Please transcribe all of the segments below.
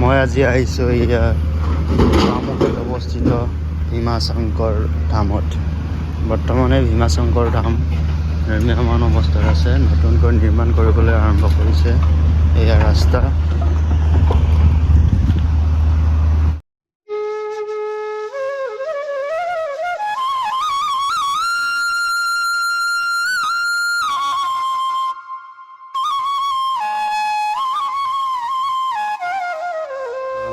মই আজি আহিছোঁ এয়া পামুহিত অৱস্থিত ভীমাশংকৰ ধামত। বৰ্তমানে ভীমাশংকৰ ধাম নিৰ্মাণ অৱস্থাত আছে, নতুনকৈ নিৰ্মাণ কৰিবলৈ আৰম্ভ কৰিছে। এয়া ৰাস্তা।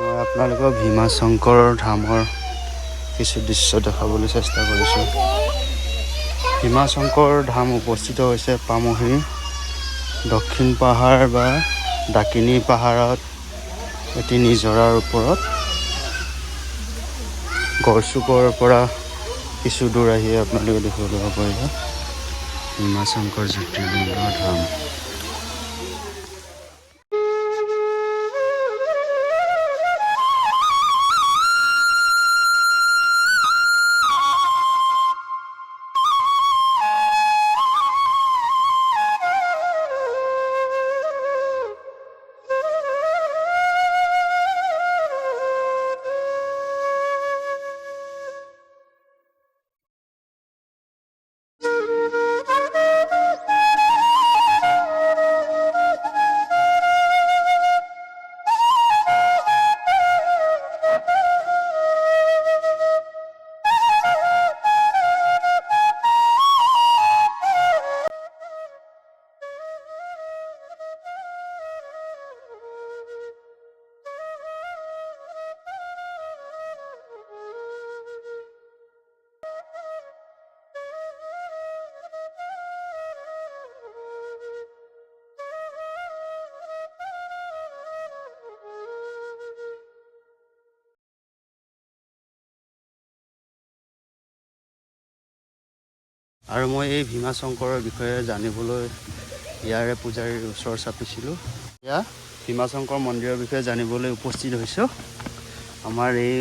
মই আপোনালোকক ভীমাশংকৰ ধামৰ কিছু দৃশ্য দেখাবলৈ চেষ্টা কৰিছোঁ। ভীমাশংকৰ ধাম উপস্থিত হৈছে পামুহিৰ দক্ষিণ পাহাৰ বা ডাকিনী পাহাৰত এটি নিজৰাৰ ওপৰত। গড়চুকৰ পৰা কিছু দূৰ আহি আপোনালোকে দেখিবলৈ পাৰিব ভীমাশংকৰ জ্যোতিৰ্লিংগ ধাম। আৰু মই এই ভীমাশংকৰৰ বিষয়ে জানিবলৈ ইয়াৰে পূজাৰীৰ ওচৰ চাপিছিলোঁ। এয়া ভীমাশংকৰ মন্দিৰৰ বিষয়ে জানিবলৈ উপস্থিত হৈছোঁ। আমাৰ এই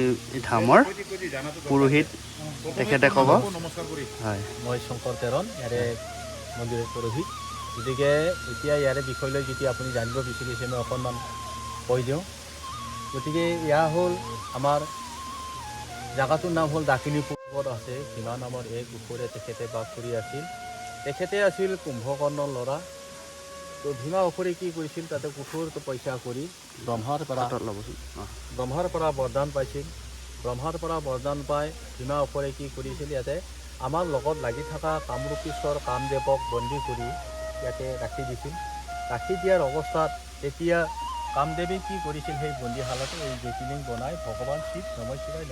ধামৰ পুৰোহিত তেখেতে ক'ব। হয়, মই শংকৰ তেৰণ, ইয়াৰে মন্দিৰৰ পুৰোহিত। গতিকে এতিয়া ইয়াৰে বিষয়লৈ যদি আপুনি জানিব বিচাৰিছে মই অকণমান কৈ দিওঁ। গতিকে এয়া হ'ল আমাৰ জাগাটোৰ নাম হ'ল ডাকিনী পৰ্বত আছে। ভীমা নামৰ এক ওপৰে তেখেতে বাস কৰি আছিল। তেখেতে আছিল কুম্ভকৰ্ণৰ ল'ৰা। তো ভীমা অসুৰে কি কৰিছিল, তাতে কঠোৰ তপস্যা কৰি ব্ৰহ্মাৰ পৰা বৰদান পাইছিল। ব্ৰহ্মাৰ পৰা বৰদান পাই ভীমা অসুৰে কি কৰিছিল, ইয়াতে আমাৰ লগত লাগি থকা কামৰূপীশ্বৰ কামদেৱক বন্দী কৰি ইয়াতে ৰাখি দিছিল। ৰাখি দিয়াৰ অৱস্থাত তেতিয়া কামদেৱে কি কৰিছিল, সেই বন্দীশালতে এই জ্যোতিৰ্লিংগ বনাই ভগৱান শিৱ নম শিৱায়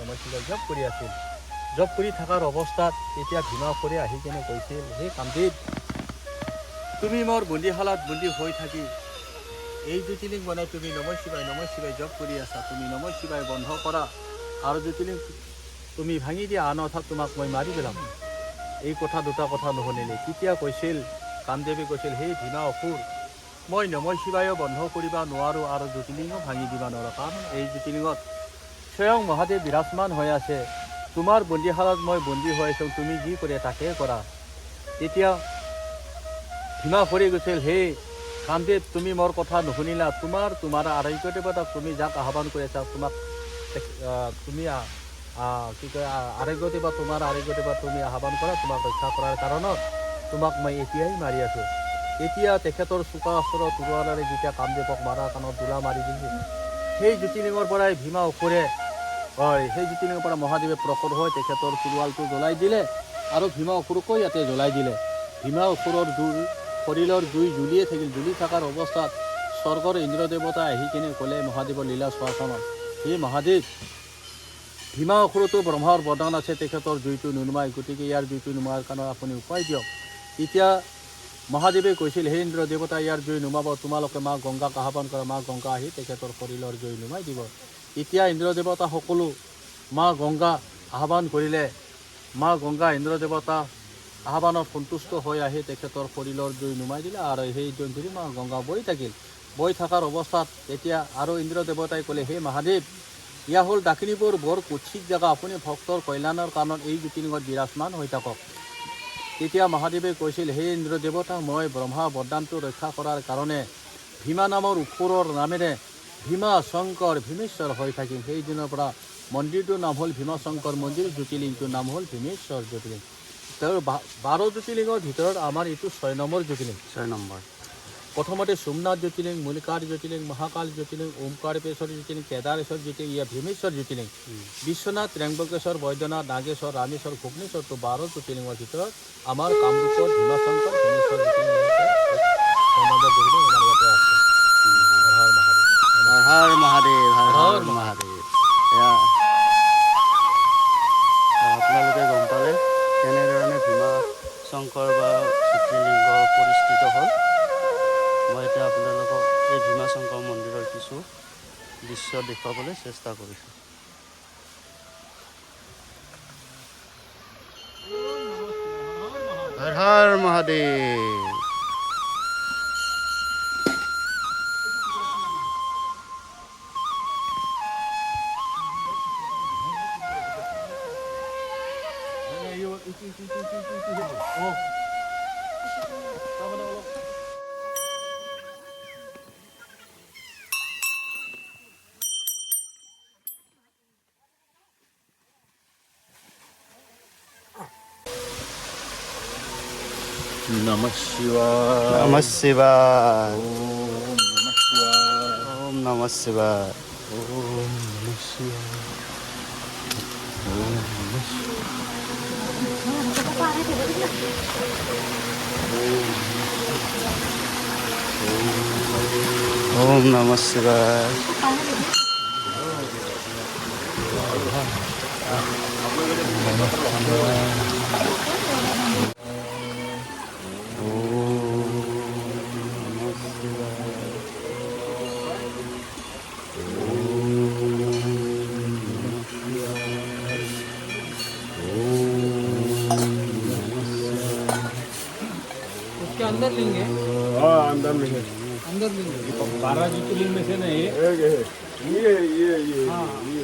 জপ কৰি আছিল। জপ কৰি থকাৰ অৱস্থাত তেতিয়া ভীমা অসুৰে আহি কেনে কৈছিল, হে কামদেৱ, তুমি মোৰ বন্দীশালাত বন্দী হৈ থাকি এই জ্যোতিৰ্লিংগ বনাই তুমি নম শিৱায় জপ কৰি আছা। তুমি নম শিৱায় বন্ধ কৰা আৰু জ্যোতিৰ্লিংগ তুমি ভাঙি দিয়া, আন অৰ্থাৎ তোমাক মই মাৰি পেলাম। এই দুটা কথা নুশুনিলে। তেতিয়া কৈছিল কামদেৱে কৈছিল, হে ভীমা অসুৰ, মই নম শিৱায়ো বন্ধ কৰিব নোৱাৰোঁ আৰু জ্যোতিৰ্লিংগ ভাঙি দিব নোৱাৰোঁ। কাৰণ এই জ্যোতিৰ্লিংগত স্বয়ং মহাদেৱ বিৰাজমান হৈ আছে। তোমাৰ বন্দীশালাত মই বন্দী হৈ আছোঁ, তুমি যি কৰে তাকে কৰা। তেতিয়া ভীমা অসুৰে কৈছিল, হে কামদেৱ, তুমি মোৰ কথা নুশুনিলা। তোমাৰ আৰোগ্য দেৱতাক তুমি যাক আহ্বান কৰি আছা, তুমি কি কয় আৰোগ্য দেৱা, তোমাৰ আৰোগ্য দেৱা তুমি আহ্বান কৰা। তোমাক ৰক্ষা কৰাৰ কাৰণত তোমাক মই এতিয়াই মাৰি আছোঁ। এতিয়া তেখেতৰ চোকা অস্ত্ৰ তৰোৱালেৰে যেতিয়া কামদেৱক মাৰা কাণত দোলা মাৰি দিছিল, সেই জ্যোতিৰ্লিংগৰ পৰাই ভীমা অসুৰে সেই জ্যোতিৰ্লিংগৰ পৰা মহাদেৱে প্ৰকট হৈ তেখেতৰ তৰোৱালটো জ্বলাই দিলে আৰু ভীমা অসুৰকো ইয়াতে জ্বলাই দিলে। ভীমা অসুৰৰ শৰীৰৰ জুই জ্বলিয়ে থাকিল। জ্বলি থকাৰ অৱস্থাত স্বৰ্গৰ ইন্দ্ৰ দেৱতা আহি কিনে ক'লে মহাদেৱৰ লীলা চোৱাখনত, হে মহাদেৱ, ভীমা অসুৰতো ব্ৰহ্মাৰ বৰদান আছে, তেখেতৰ জুইটো নুনুমাই, গতিকে ইয়াৰ জুইটো নুমাৰ কাৰণে আপুনি উপায় দিয়ক। তেতিয়া মহাদেৱে কৈছিল, হে ইন্দ্ৰ দেৱতা, ইয়াৰ জুই নুমাব, তোমালোকে মা গংগাক আহ্বান কৰা। মা গংগা আহি তেখেতৰ শৰীৰৰ জুই নুমাই দিব। এতিয়া ইন্দ্ৰ দেৱতা সকলো মা গংগা আহ্বান কৰিলে। মা গংগা ইন্দ্ৰ দেৱতা আহ্বানত সন্তুষ্ট হৈ আহি তেখেতৰ শৰীৰৰ জুই নুমাই দিলে আৰু সেই জুই ধৰি মা গংগা বৈ থাকিল। বৈ থকাৰ অৱস্থাত এতিয়া আৰু ইন্দ্ৰ দেৱতাই ক'লে, হে মহাদেৱ, ইয়া হ'ল ডাকিনীপুৰ বৰ কুৎসিত জেগা, আপুনি ভক্তৰ কল্যাণৰ কাৰণত এই জ্যোতিৰ্লিংগত বিৰাজমান হৈ থাকক। তেতিয়া মহাদেৱে কৈছিল, হে ইন্দ্ৰ দেৱতা, মই ব্ৰহ্মা বৰদানটো ৰক্ষা কৰাৰ কাৰণে ভীমা নামৰ অসুৰৰ নামেৰে ভীমা শংকৰ ভীমেশ্বৰ হৈ থাকিম। সেইদিনৰ পৰা মন্দিৰটোৰ নাম হ'ল ভীমা শংকৰ মন্দিৰ, জ্যোতিৰ্লিংটোৰ নাম হ'ল ভীমেশ্বৰ জ্যোতিৰ্লিংগ। তেওঁৰ 12 জ্যোতিৰ্লিংগৰ ভিতৰত আমাৰ এইটো 6 নম্বৰ জ্যোতিৰ্লিংগ। 6 নম্বৰ। প্ৰথমতে সোমনাথ জ্যোতিৰ্লিংগ, মল্লিকাৰ জ্যোতিৰ্লিংগ, মহাকাল জ্যোতিৰ্লিংগ, ওমকাৰেশ্বৰ জ্যোতিৰ্লিংগ, কেদাৰেশ্বৰ জ্যোতিৰ্লিংগ, ইয়া ভীমেশ্বৰ জ্যোতিৰ্লিংগ, বিশ্বনাথ, ত্ৰ্যম্বকেশ্বৰ, বৈদ্যনাথ, নাগেশ্বৰ, ৰামেশ্বৰ, ভূৱনেশ্বৰটো 12 জ্যোতিৰ্লিংগৰ ভিতৰত আমাৰ কামৰূপত ভীমাশংকৰ ভীমেশ্বৰ জ্যোতিৰ্লিংগ হৈছে 6 নম্বৰ জ্যোতিৰ্লিংগ আমাৰ ইয়াতে আছে। হৰ হৰ মহাদেৱ। হৰ হৰ মহাদেৱ। এয়া আপোনালোকে গম পালে কেনেধৰণে ভীমা শংকৰ বা জ্যোতিৰ্লিংগ পৰিস্থিত হ'ল। মই এতিয়া আপোনালোকক এই ভীমা শংকৰ মন্দিৰৰ কিছু দৃশ্য দেখুৱাবলৈ চেষ্টা কৰিছোঁ। হৰ হৰ মহাদেৱ। নমঃ শিৱায়। নমঃ শিৱায়। ওম নমঃ শিৱায়। ওম নমঃ শিৱায়। ওম নমঃ শিৱায়। ওম নমঃ শিৱায়। उसके अंदर लिंग है। हाँ अंदर में है। अंदर लिंग 12 ज्योतिर्लिंग में से ना ये ये हाँ ये